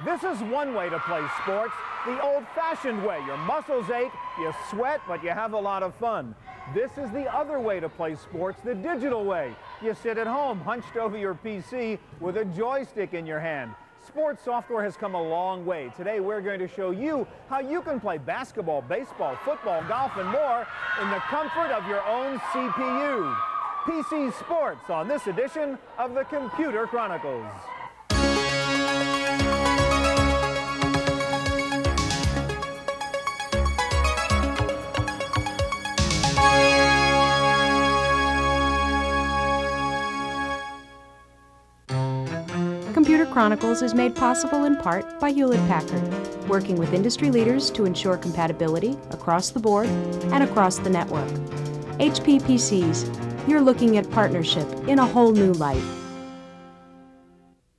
This is one way to play sports, the old-fashioned way. Your muscles ache, you sweat, but you have a lot of fun. This is the other way to play sports, the digital way. You sit at home, hunched over your PC with a joystick in your hand. Sports software has come a long way. Today we're going to show you how you can play basketball, baseball, football, golf, and more in the comfort of your own CPU. PC Sports on this edition of the Computer Chronicles. Computer Chronicles is made possible in part by Hewlett-Packard, working with industry leaders to ensure compatibility across the board and across the network. HP PCs, you're looking at partnership in a whole new light.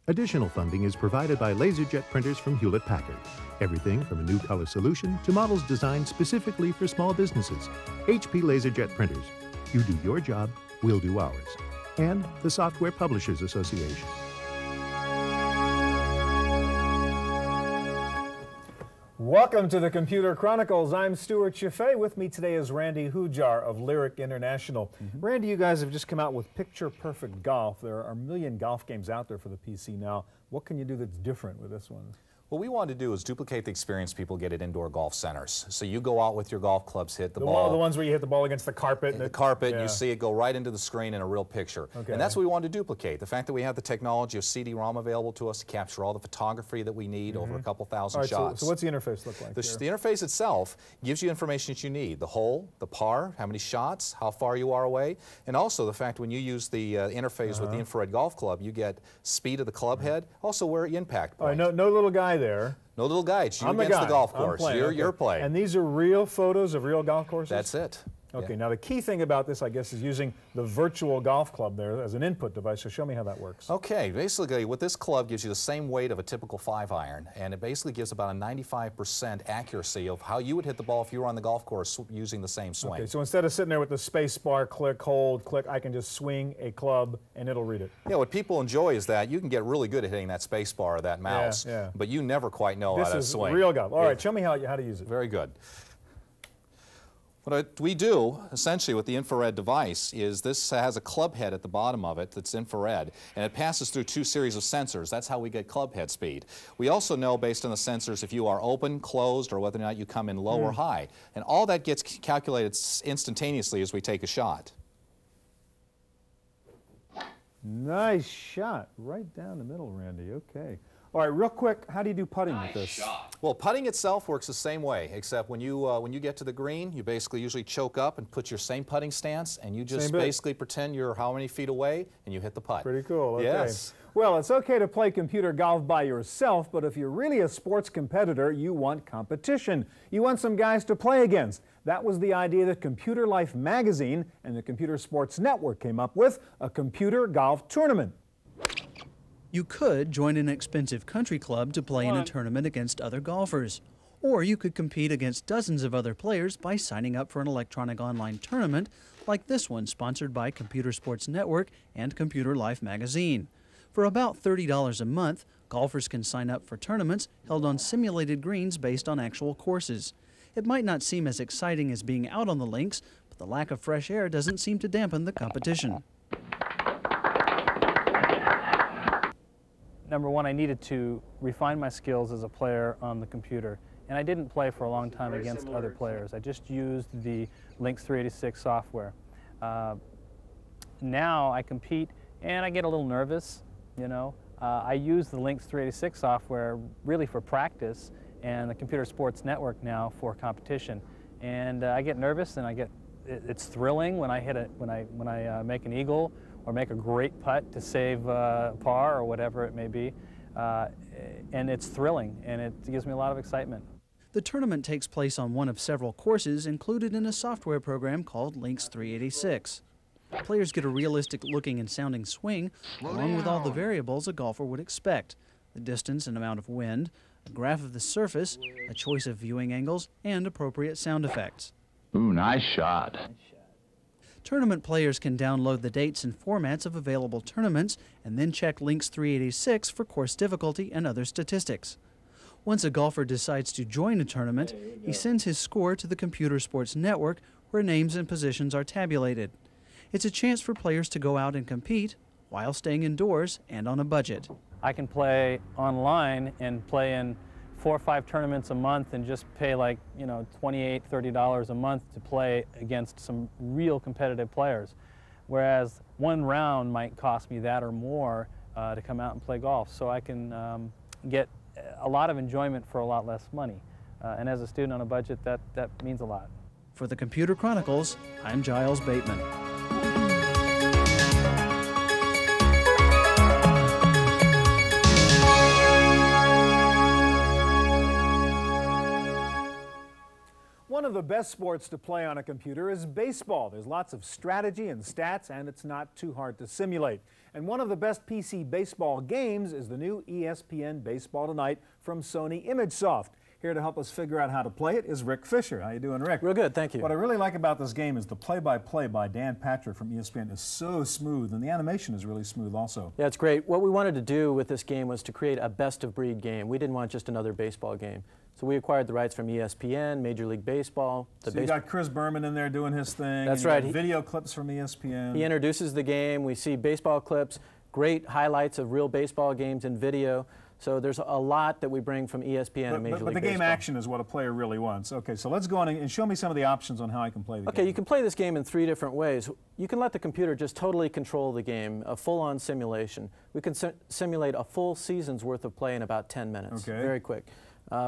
Additional funding is provided by LaserJet printers from Hewlett-Packard. Everything from a new color solution to models designed specifically for small businesses. HP LaserJet printers. You do your job, we'll do ours. And the Software Publishers Association. Welcome to the Computer Chronicles. I'm Stuart Chaffee. With me today is Randy Hujar of Lyric International. Randy, you guys have just come out with Picture Perfect Golf. There are a million golf games out there for the PC now. What can you do that's different with this one? What we wanted to do is duplicate the experience people get at indoor golf centers. So you go out with your golf clubs, hit the ball. The ones where you hit the ball against the carpet. The carpet, and you see it go right into the screen in a real picture. Okay. And that's what we wanted to duplicate. The fact that we have the technology of cd-rom available to us to capture all the photography that we need, over a couple thousand shots. So what's the interface look like? The interface itself gives you information that you need. The hole, the par, how many shots, how far you are away, and also the fact when you use the interface with the infrared golf club, you get speed of the club head, also where you impact point. All right, no little guy there. No little guy, it's you against the golf course. You're playing. And these are real photos of real golf courses? That's it. Okay, now the key thing about this, I guess, is using the virtual golf club there as an input device. So show me how that works. Okay, basically what this club gives you the same weight of a typical 5-iron, and it basically gives about a 95% accuracy of how you would hit the ball if you were on the golf course using the same swing. Okay, so instead of sitting there with the space bar, click, hold, click, I can just swing a club and it'll read it. Yeah, what people enjoy is that you can get really good at hitting that space bar or that mouse, but you never quite know how to swing. This is real golf. All right, show me how to use it. Very good. What we do, essentially, with the infrared device is this has a club head at the bottom of it that's infrared, and it passes through two series of sensors. That's how we get club head speed. We also know, based on the sensors, if you are open, closed, or whether or not you come in low or high. And all that gets calculated instantaneously as we take a shot. Nice shot. Right down the middle, Randy. Okay. All right, real quick, how do you do putting with this? Well, putting itself works the same way, except when you get to the green, you basically usually choke up and put your same putting stance, and you just basically pretend you're how many feet away, and you hit the putt. Pretty cool. Okay. Yes. Well, it's okay to play computer golf by yourself, but if you're really a sports competitor, you want competition. You want some guys to play against. That was the idea that Computer Life magazine and the Computer Sports Network came up with, a computer golf tournament. You could join an expensive country club to play in a tournament against other golfers. Or you could compete against dozens of other players by signing up for an electronic online tournament like this one, sponsored by Computer Sports Network and Computer Life magazine. For about $30 a month, golfers can sign up for tournaments held on simulated greens based on actual courses. It might not seem as exciting as being out on the links, but the lack of fresh air doesn't seem to dampen the competition. Number one, I needed to refine my skills as a player on the computer, and I didn't play for a long time against other players. I just used the Lynx 386 software. Now I compete and I get a little nervous, you know. I use the Lynx 386 software really for practice and the Computer Sports Network now for competition. And I get nervous, and it's thrilling when I hit it, when I make an eagle or make a great putt to save par or whatever it may be. And it's thrilling, and it gives me a lot of excitement. The tournament takes place on one of several courses included in a software program called Lynx 386. Players get a realistic looking and sounding swing, along with all the variables a golfer would expect: the distance and amount of wind, a graph of the surface, a choice of viewing angles, and appropriate sound effects. Ooh, nice shot. Tournament players can download the dates and formats of available tournaments and then check Lynx 386 for course difficulty and other statistics. Once a golfer decides to join a tournament, he sends his score to the Computer Sports Network where names and positions are tabulated. It's a chance for players to go out and compete while staying indoors and on a budget. I can play online and play in 4 or 5 tournaments a month and just pay like, $28, $30 a month to play against some real competitive players. Whereas one round might cost me that or more to come out and play golf. So I can get a lot of enjoyment for a lot less money. And as a student on a budget, that means a lot. For the Computer Chronicles, I'm Giles Bateman. One of the best sports to play on a computer is baseball. There's lots of strategy and stats, and it's not too hard to simulate. And one of the best PC baseball games is the new ESPN Baseball Tonight from Sony ImageSoft. Here to help us figure out how to play it is Rick Fisher. How you doing, Rick? Real good, thank you. What I really like about this game is the play-by-play by Dan Patrick from ESPN is so smooth, and the animation is really smooth also. Yeah, it's great. What we wanted to do with this game was to create a best-of-breed game. We didn't want just another baseball game. So we acquired the rights from ESPN, Major League Baseball. So you got Chris Berman in there doing his thing. That's right. Video clips from ESPN. He introduces the game. We see baseball clips, great highlights of real baseball games in video. So there's a lot that we bring from ESPN and Major League Baseball. But the game action is what a player really wants. Okay, so let's go on and show me some of the options on how I can play the game. Okay, you can play this game in 3 different ways. You can let the computer just totally control the game, a full-on simulation. We can simulate a full season's worth of play in about 10 minutes. Okay. Very quick.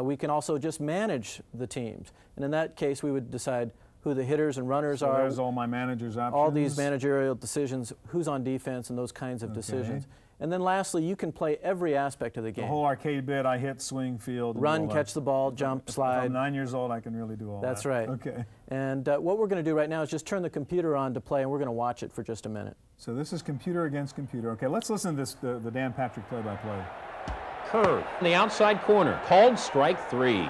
We can also just manage the teams. And in that case, we would decide who the hitters and runners are. There's all my manager's options. All these managerial decisions, who's on defense, and those kinds of decisions. And then lastly, you can play every aspect of the game. The whole arcade bit, I hit, swing, field. Run, catch the ball, jump, slide. If I'm 9 years old, I can really do all that. That's right. Okay. And what we're going to do right now is just turn the computer on to play, and we're going to watch it for just a minute. So this is computer against computer. Okay, let's listen to this, the Dan Patrick play-by-play. Curve in the outside corner, called strike 3.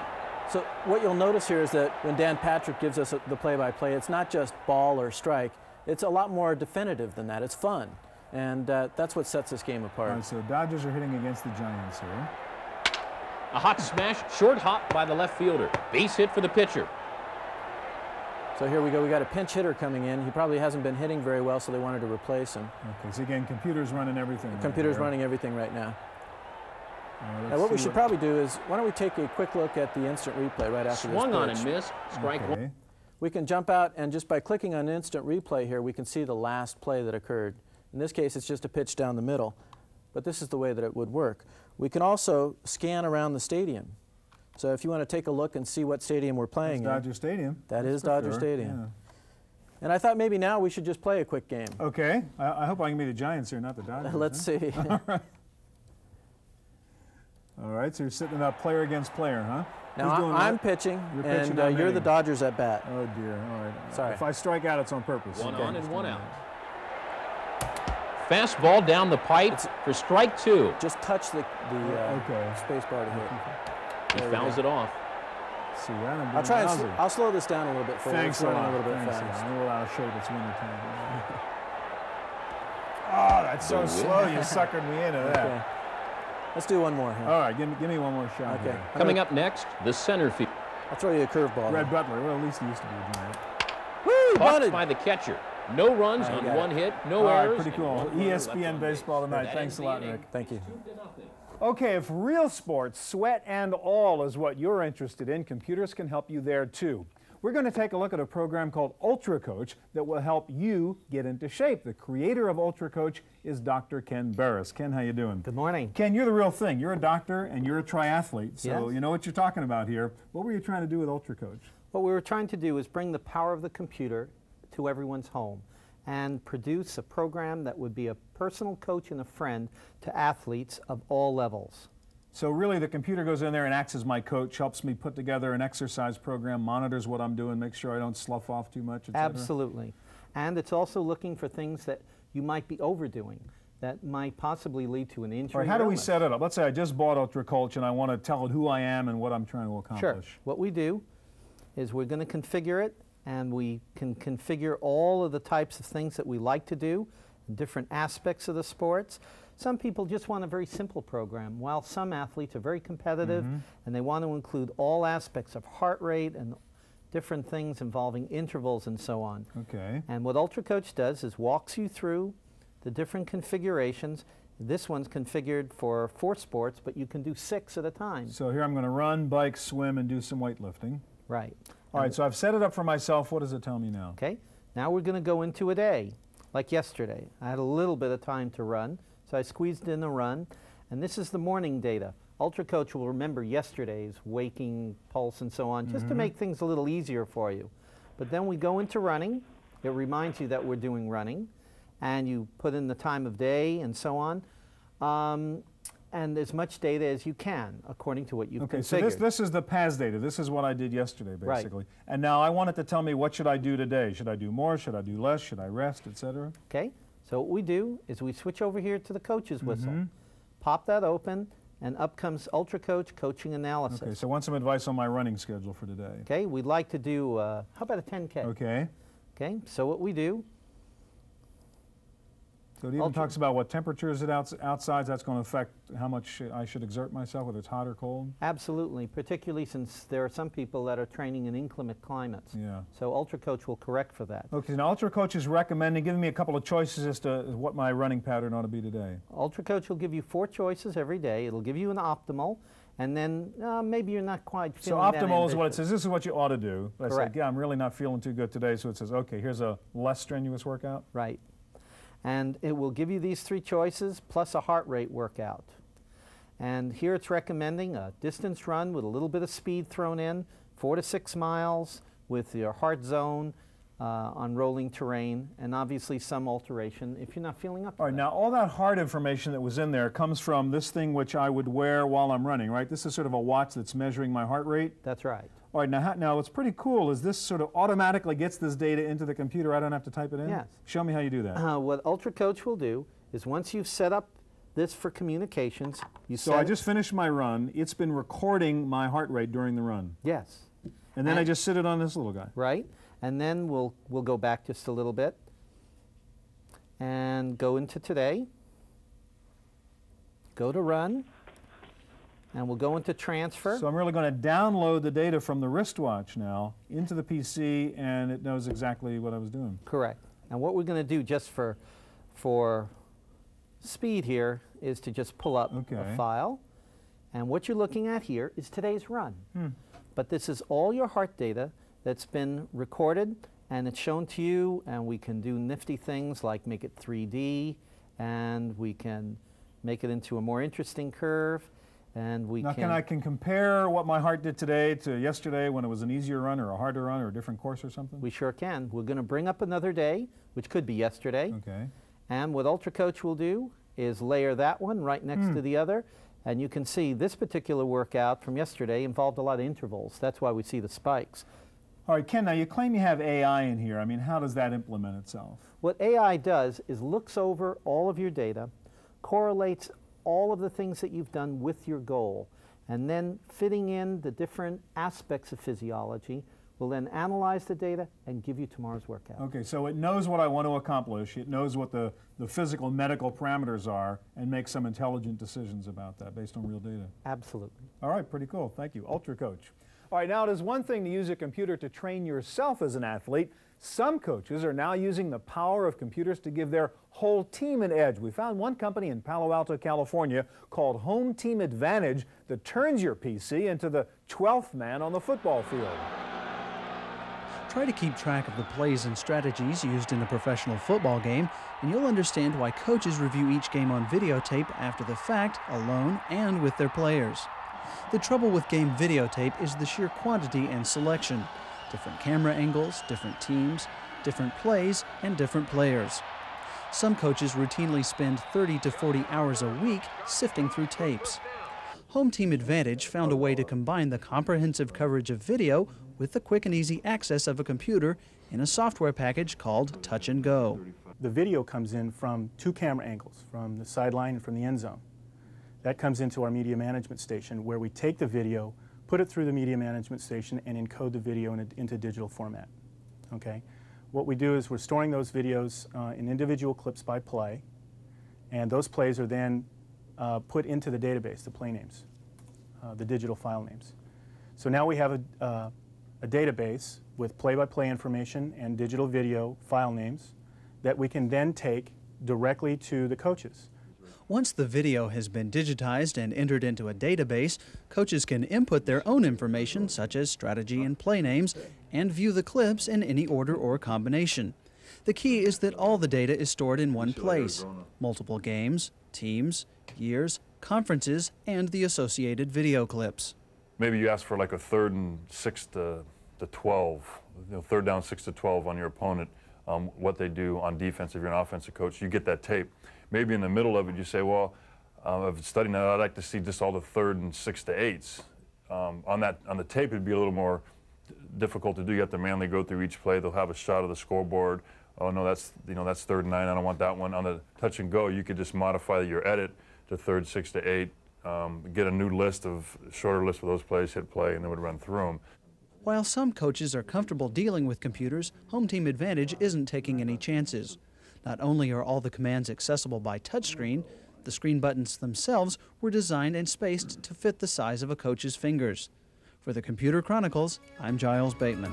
So what you'll notice here is that when Dan Patrick gives us the play-by-play, it's not just ball or strike. It's a lot more definitive than that. It's fun. And that's what sets this game apart. All right, so Dodgers are hitting against the Giants here. A hot smash, short hop by the left fielder. Base hit for the pitcher. So here we go. We got a pinch hitter coming in. He probably hasn't been hitting very well, so they wanted to replace him. Okay, so again, computer's running everything. The computer's running everything right now. Now what we should probably do is, why don't we take a quick look at the instant replay right after this pitch. Swung on and missed. Strike 1. We can jump out, and just by clicking on instant replay here, we can see the last play that occurred. In this case, it's just a pitch down the middle, but this is the way that it would work. We can also scan around the stadium. So if you want to take a look and see what stadium we're playing in. Dodger Stadium. That is Dodger Stadium. Yeah. And I thought maybe now we should just play a quick game. Okay. I hope I can be the Giants here, not the Dodgers. Let's see. All right. All right, so you're sitting up player against player, huh? Now I'm pitching, and you're the Dodgers at bat. Oh, dear. All right. Sorry. If I strike out, it's on purpose. 1 on and 1 out. Fastball down the pipe for strike 2. Just touch the space bar to hit. He fouls it off. See, I'll try and I'll slow this down a little bit for you. Thanks a lot. A little bit Thanks fast. a little out of shape. It's winter time. Oh, that's so slow. You suckered me into that. Okay. Let's do one more here. All right, give me one more shot. Okay. Here. Coming up next, the center field. I'll throw you a curveball. Red Butler. Well, at least he used to be a Giant. Woo! Caught by the catcher. No runs on 1 hit, no errors. Pretty cool. ESPN Baseball Tonight. Thanks a lot, Rick. Thank you. Okay, if real sports, sweat and all, is what you're interested in, computers can help you there too. We're going to take a look at a program called Ultra Coach that will help you get into shape. The creator of Ultra Coach is Dr. Ken Barris. Ken, how you doing? Good morning. Ken, you're the real thing. You're a doctor and you're a triathlete, so Yes. you know what you're talking about here. What were you trying to do with Ultra Coach? What we were trying to do is bring the power of the computer to everyone's home and produce a program that would be a personal coach and a friend to athletes of all levels. So really the computer goes in there and acts as my coach, helps me put together an exercise program, monitors what I'm doing, makes sure I don't slough off too much, etc. Absolutely. And it's also looking for things that you might be overdoing that might possibly lead to an injury. All right, how do we illness. set it up? Let's say I just bought Ultra Coach and I want to tell it who I am and what I'm trying to accomplish. Sure. What we do is we're going to configure it, and we can configure all of the types of things that we like to do, different aspects of the sports. Some people just want a very simple program, while some athletes are very competitive and they want to include all aspects of heart rate and different things involving intervals and so on. Okay. And what UltraCoach does is walks you through the different configurations. This one's configured for 4 sports, but you can do 6 at a time. So here I'm going to run, bike, swim, and do some weightlifting. Right. All right, so I've set it up for myself. What does it tell me now? Okay. Now we're going to go into a day, like yesterday. I had a little bit of time to run, so I squeezed in a run. And this is the morning data. UltraCoach will remember yesterday's waking pulse and so on, just to make things a little easier for you. But then we go into running. It reminds you that we're doing running. And you put in the time of day and so on. And as much data as you can, according to what you've configured. So this is the PAS data. This is what I did yesterday, basically. Right. And now I want it to tell me, what should I do today? Should I do more? Should I do less? Should I rest, etc.? Okay. So what we do is we switch over here to the coach's whistle, pop that open, and up comes UltraCoach Coaching Analysis. Okay, so I want some advice on my running schedule for today. Okay, we'd like to do, how about a 10K? Okay. Okay, so what we do. So it even talks about what temperature is it outside. That's going to affect how much I should exert myself, whether it's hot or cold? Absolutely, particularly since there are some people that are training in inclement climates. Yeah. So UltraCoach will correct for that. Okay, now UltraCoach is recommending, giving me a couple of choices as to what my running pattern ought to be today. UltraCoach will give you 4 choices every day. It'll give you an optimal, and then maybe you're not quite feeling that ambitious. So optimal is what it says. This is what you ought to do. But Correct. I said, yeah, I'm really not feeling too good today, so it says, okay, here's a less strenuous workout. Right. And it will give you these 3 choices plus a heart rate workout. And here it's recommending a distance run with a little bit of speed thrown in, 4 to 6 miles with your heart zone on rolling terrain, and obviously some alteration if you're not feeling up to All right, that. now all that heart information that was in there comes from this thing which I would wear while I'm running, right? This is sort of a watch that's measuring my heart rate. That's right. All right, now what's pretty cool is this sort of automatically gets this data into the computer. I don't have to type it in? Yes. Show me how you do that. What UltraCoach will do is once you've set up this for communications, you So I just finished my run. It's been recording my heart rate during the run. Yes. And then I just sit it on this little guy. Right. And then we'll go back just a little bit and go into today. Go to run. And we'll go into transfer. So I'm really going to download the data from the wristwatch now into the PC, and it knows exactly what I was doing. Correct. And what we're going to do just for speed here is to just pull up a file. And what you're looking at here is today's run. But this is all your heart data that's been recorded, and it's shown to you, and we can do nifty things like make it 3D, and we can make it into a more interesting curve. And we can I compare what my heart did today to yesterday when it was an easier run or a harder run or a different course or something? We sure can. We're going to bring up another day, which could be yesterday. Okay. And what UltraCoach will do is layer that one right next to the other. And you can see this particular workout from yesterday involved a lot of intervals. That's why we see the spikes. All right, Ken, now you claim you have AI in here. I mean, how does that implement itself? What AI does is looks over all of your data, correlates all of the things that you've done with your goal, and then fitting in the different aspects of physiology will then analyze the data and give you tomorrow's workout. Okay, so it knows what I want to accomplish. It knows what the physical medical parameters are and makes some intelligent decisions about that based on real data. Absolutely. All right, pretty cool. Thank you. UltraCoach. All right, now it is one thing to use a computer to train yourself as an athlete. Some coaches are now using the power of computers to give their whole team an edge. We found one company in Palo Alto, California called Home Team Advantage that turns your PC into the 12th man on the football field. Try to keep track of the plays and strategies used in a professional football game, and you'll understand why coaches review each game on videotape after the fact, alone and with their players. The trouble with game videotape is the sheer quantity and selection. Different camera angles, different teams, different plays, and different players. Some coaches routinely spend 30 to 40 hours a week sifting through tapes. Home Team Advantage found a way to combine the comprehensive coverage of video with the quick and easy access of a computer in a software package called Touch and Go. The video comes in from 2 camera angles, from the sideline and from the end zone. That comes into our media management station, where we take the video, put it through the media management station, and encode the video into digital format. Okay? What we do is we're storing those videos in individual clips by play, And those plays are then put into the database, the play names, the digital file names. So now we have a database with play-by-play information and digital video file names that we can then take directly to the coaches. Once the video has been digitized and entered into a database, coaches can input their own information, such as strategy and play names, and view the clips in any order or combination. The key is that all the data is stored in one place: multiple games, teams, years, conferences, and the associated video clips. Maybe you ask for like a 3rd and 6 to 12, third down 6 to 12 on your opponent, what they do on defense. If you're an offensive coach, you get that tape. Maybe in the middle of it you say, well, I've studied that, I'd like to see just all the 3rd and 6 to 8s. On the tape it'd be a little more difficult to do. You have to manually go through each play. They'll have a shot of the scoreboard. Oh no, that's 3rd and 9, I don't want that one. On the touch and go, you could just modify your edit to 3rd 6 to 8, get a new list of shorter list of those plays, hit play, and it would run through them. While some coaches are comfortable dealing with computers, Home Team Advantage isn't taking any chances. Not only are all the commands accessible by touchscreen, the screen buttons themselves were designed and spaced to fit the size of a coach's fingers. For the Computer Chronicles, I'm Giles Bateman.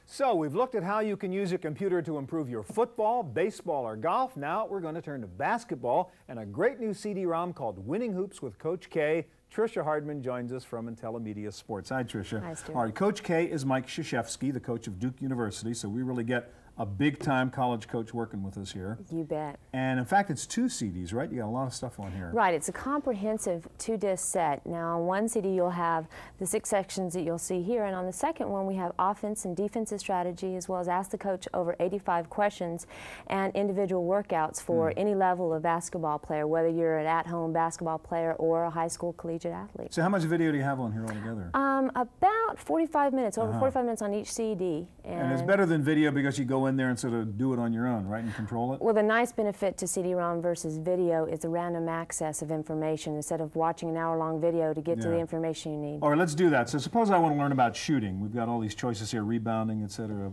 So we've looked at how you can use a computer to improve your football, baseball, or golf. Now we're going to turn to basketball and a great new CD-ROM called Winning Hoops with Coach K. Tricia Hardman joins us from Intellimedia Sports. Hi, Tricia. Hi, Stuart. All right, Coach K is Mike Krzyzewski, the coach of Duke University, so we really get a big-time college coach working with us here. You bet. And in fact, it's 2 CDs, right? You got a lot of stuff on here. Right, it's a comprehensive 2-disc set. Now on one CD you'll have the 6 sections that you'll see here, and on the second one we have offense and defensive strategy, as well as Ask the Coach over 85 questions and individual workouts for any level of basketball player, whether you're an at-home basketball player or a high school collegiate athlete. So how much video do you have on here altogether? About 45 minutes, over 45 minutes on each CD. And it's better than video because you go in there and sort of do it on your own, right, and control it? Well, the nice benefit to CD-ROM versus video is the random access of information instead of watching an hour-long video to get to the information you need. All right, let's do that. So suppose I want to learn about shooting. We've got all these choices here, rebounding, et cetera,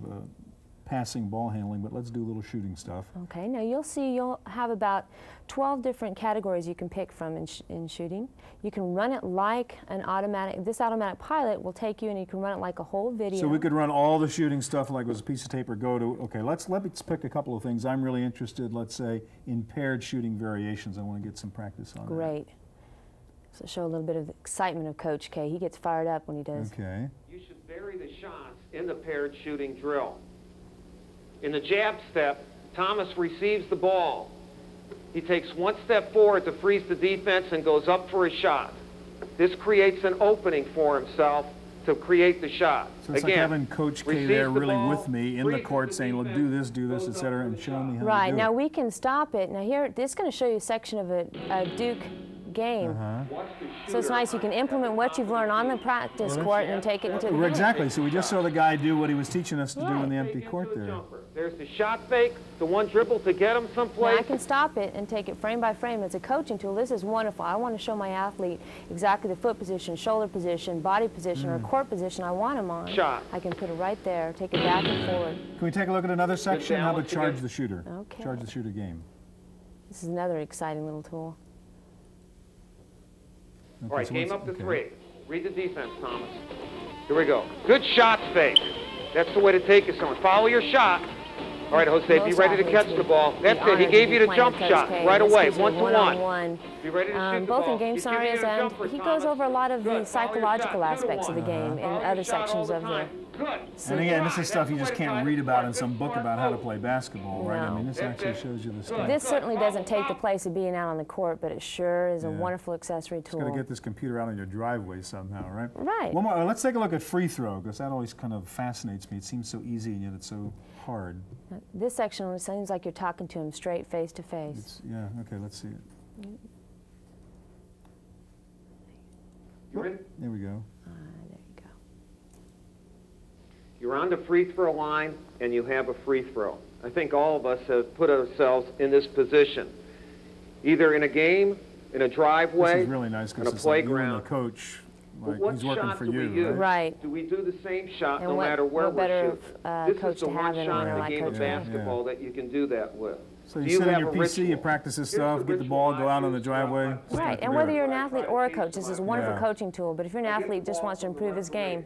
passing, ball handling, but let's do a little shooting stuff. Okay, now you'll see you'll have about 12 different categories you can pick from in shooting. You can run it like an automatic, this automatic pilot will take you and you can run it like a whole video. So we could run all the shooting stuff like it was a piece of tape or go to, okay, let me pick a couple of things. I'm really interested, let's say, in paired shooting variations. I want to get some practice on that. Great. So show a little bit of the excitement of Coach K. He gets fired up when he does. Okay. You should vary the shots in the paired shooting drill. In the jab step, Thomas receives the ball. He takes 1 step forward to freeze the defense and goes up for a shot. This creates an opening for himself to create the shot. So it's like having Coach K there really with me in the court saying, look, do this, et cetera, and show me how to do it. Right, now we can stop it. Now here, this is going to show you a section of a Duke game. So it's nice you can implement what you've learned on the practice court and take it into the game. Exactly, so we just saw the guy do what he was teaching us to do in the empty court there. There's the shot fake, the one dribble to get him someplace. Now I can stop it and take it frame by frame. As a coaching tool, this is wonderful. I want to show my athlete exactly the foot position, shoulder position, body position, or court position I want him on. Shot. I can put it right there, take it back and forward. Can we take a look at another section? How about charge the shooter? Okay. Charge the shooter game. This is another exciting little tool. All right, game up to 3. Read the defense, Thomas. Here we go. Good shot fake. That's the way to take it, someone. Follow your shot. All right, Jose, be ready to catch the ball. That's it. He gave you the jump shot right away, 1-to-1. Be ready to shoot both in game scenarios, and he goes over a lot of the psychological aspects of the game in other sections of the. And again, this is stuff you just can't read about in some book about how to play basketball, right? I mean, this actually shows you the stuff. This certainly doesn't take the place of being out on the court, but it sure is a wonderful accessory tool. Just got to get this computer out on your driveway somehow, right? Right. One more. Let's take a look at free throw, because that always kind of fascinates me. It seems so easy, and yet it's so hard. This section seems like you're talking to him straight face to face. Yeah, okay, let's see it. You're in? There we go. There you go. You're on the free throw line, and you have a free throw. I think all of us have put ourselves in this position, either in a game in a driveway, This is really nice on a because it's like you and playground. the coach, like What he's working shot for do we you, use? right? Right. Do we do the same shot And no what- matter where what we're better, shooting? This coach is the to have one than shot one in the like game of Coach K. basketball that you can do that with. So Do you you sit on have your a PC, you ritual? practice this Here's stuff, the get the ritual ball, I go out on the use driveway. throughout my start Right, to and do whether it. you're an athlete or a coach, this is a wonderful Yeah. coaching tool. But if you're an athlete just wants to improve his game,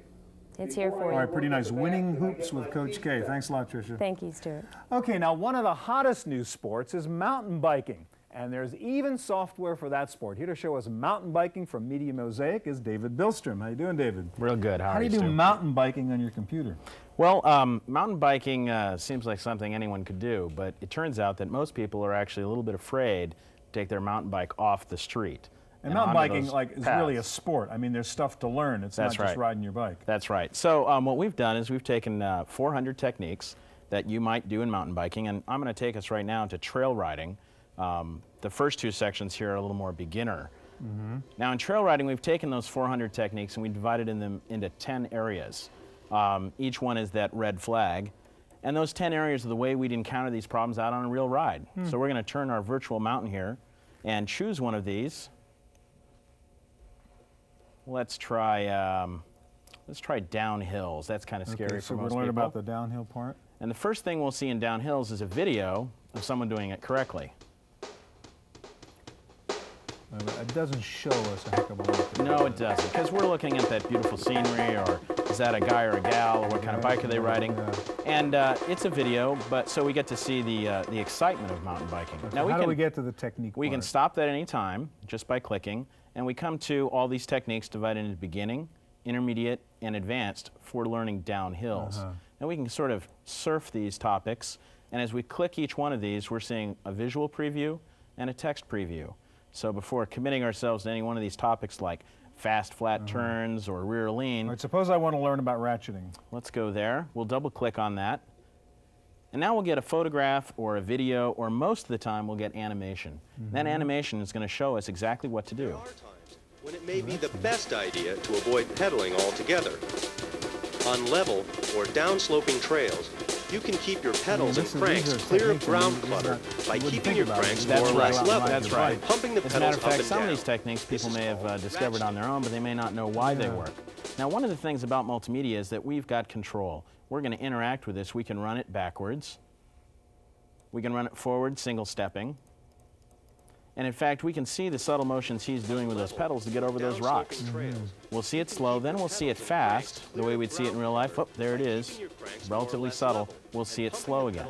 it's here for All you. right, pretty nice. Winning hoops with Coach K. Thanks a lot, Tricia. Thank you, Stuart. Okay, now one of the hottest new sports is mountain biking. And there's even software for that sport. Here to show us mountain biking from Media Mosaic is David Billstrom. How you doing, David? Real good. How do you do Stu? mountain biking on your computer? Well, mountain biking seems like something anyone could do, but it turns out that most people are actually a little bit afraid to take their mountain bike off the street. And mountain onto biking those is really a paths. sport. I mean, there's stuff to learn. It's That's not just right. riding your bike. That's right. So what we've done is we've taken 400 techniques that you might do in mountain biking, and I'm going to take us right now to trail riding. The first two sections here are a little more beginner. Now in trail riding, we've taken those 400 techniques and we divided them into 10 areas. Each one is that red flag. And those 10 areas are the way we'd encounter these problems out on a real ride. So we're going to turn our virtual mountain here and choose one of these. Let's try downhills. That's kind of scary Okay, for so most we're people. learning about the downhill part. And the first thing we'll see in downhills is a video of someone doing it correctly. It doesn't show us a heck of a lot. No, it doesn't, because we're looking at that beautiful scenery, or is that a guy or a gal, or what kind of bike are they riding? And it's a video, but so we get to see the excitement of mountain biking. Now, how do we get to the technique We part? can stop that any time just by clicking, and we come to all these techniques divided into beginning, intermediate, and advanced for learning downhills. And we can sort of surf these topics, and as we click each one of these, we're seeing a visual preview and a text preview. So before committing ourselves to any one of these topics like fast flat turns or rear lean, All right, suppose I want to learn about ratcheting. let's go there. We'll double click on that. And now we'll get a photograph or a video, or most of the time we'll get animation. That animation is going to show us exactly what to do. There are times when it may be the best idea to avoid pedaling altogether. On level or downsloping trails, you can keep your pedals and cranks clear of ground clutter by keeping your cranks more or less level. That's right. Pumping the As a matter pedals of up fact, and some of down. these techniques people may have discovered on their own, but they may not know why they work. Now, one of the things about multimedia is that we've got control. We're going to interact with this. We can run it backwards. We can run it forward, single stepping. And in fact, we can see the subtle motions he's doing with those pedals to get over those rocks. We'll see it slow, then we'll see it fast, the way we'd see it in real life. Oh, there it is. Relatively subtle. We'll see it slow again.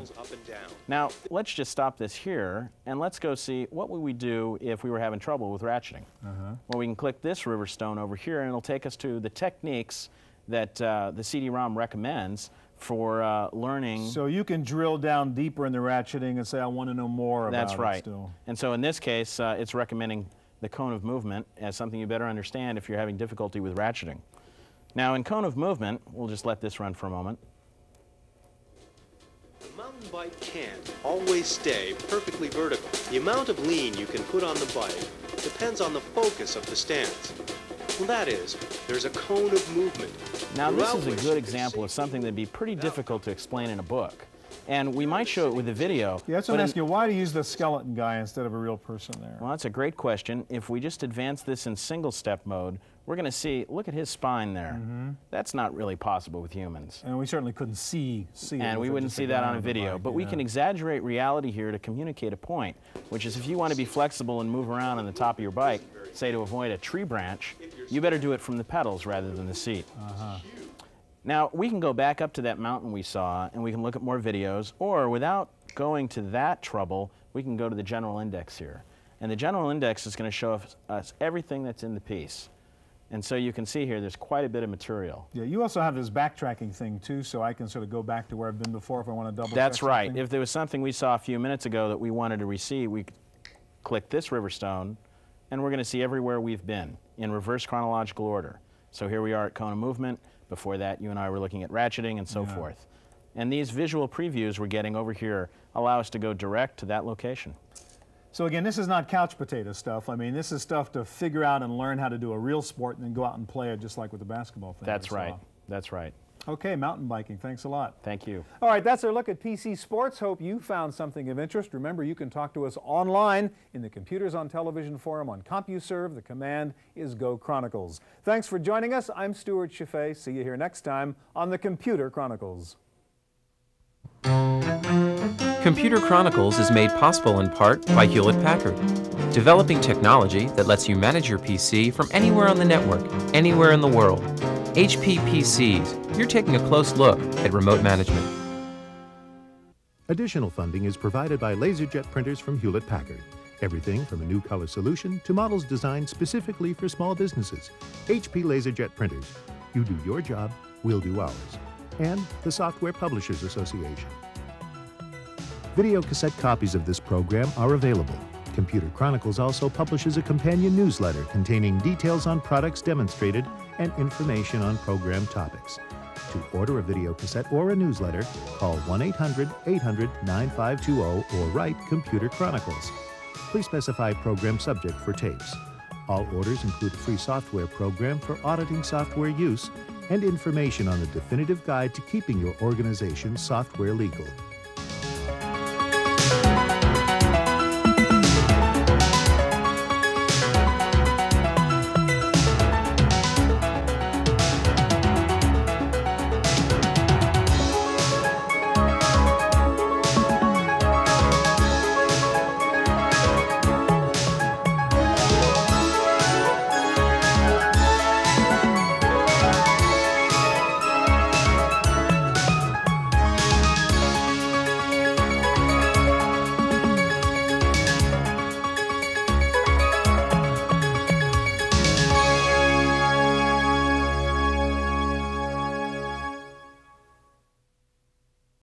Now, let's just stop this here, and let's go see what would we do if we were having trouble with ratcheting. Well, we can click this river stone over here, and it'll take us to the techniques that the CD-ROM recommends for learning. So you can drill down deeper in the ratcheting and say, I want to know more about That's right. it still. And so in this case, it's recommending the cone of movement as something you better understand if you're having difficulty with ratcheting. Now in cone of movement, we'll just let this run for a moment. The mountain bike can't always stay perfectly vertical. The amount of lean you can put on the bike depends on the focus of the stance. Well, that is, there's a cone of movement. Now this throughout is a which good you example of something that'd be pretty difficult to explain in a book. And we might show it with a video. Yeah, that's what I'm asking you. Why do you use the skeleton guy instead of a real person there? Well, that's a great question. If we just advance this in single step mode, we're going to see, look at his spine there. That's not really possible with humans. And we certainly couldn't see it. And we with wouldn't just a see that guy on a the video. bike, But we yeah. can exaggerate reality here to communicate a point, which is if you want to be flexible and move around on the top of your bike, say to avoid a tree branch, you better do it from the pedals rather than the seat. Now, we can go back up to that mountain we saw, and we can look at more videos, or without going to that trouble, we can go to the general index here. And the general index is going to show us everything that's in the piece. And so you can see here, there's quite a bit of material. Yeah, you also have this backtracking thing too, so I can sort of go back to where I've been before if I want to double check That's right. something. If there was something we saw a few minutes ago that we wanted to receive, we click this river stone, and we're going to see everywhere we've been in reverse chronological order. So here we are at cone of movement. Before that, you and I were looking at ratcheting and so forth. And these visual previews we're getting over here allow us to go direct to that location. So again, this is not couch potato stuff. I mean, this is stuff to figure out and learn how to do a real sport and then go out and play it just like with the basketball thing. That's right. That's right. Okay, mountain biking. Thanks a lot. Thank you. All right, that's our look at PC sports. Hope you found something of interest. Remember, you can talk to us online in the Computers on Television forum on CompuServe. The command is Go Chronicles. Thanks for joining us. I'm Stuart Chaffee. See you here next time on the Computer Chronicles. Computer Chronicles is made possible in part by Hewlett Packard, developing technology that lets you manage your PC from anywhere on the network, anywhere in the world. HP PCs, you're taking a close look at remote management. Additional funding is provided by LaserJet printers from Hewlett Packard. Everything from a new color solution to models designed specifically for small businesses. HP LaserJet printers. You do your job, we'll do ours. And the Software Publishers Association. Video cassette copies of this program are available. Computer Chronicles also publishes a companion newsletter containing details on products demonstrated and information on program topics. To order a video cassette or a newsletter, call 1-800-800-9520 or write Computer Chronicles. Please specify program subject for tapes. All orders include a free software program for auditing software use and information on the definitive guide to keeping your organization's software legal.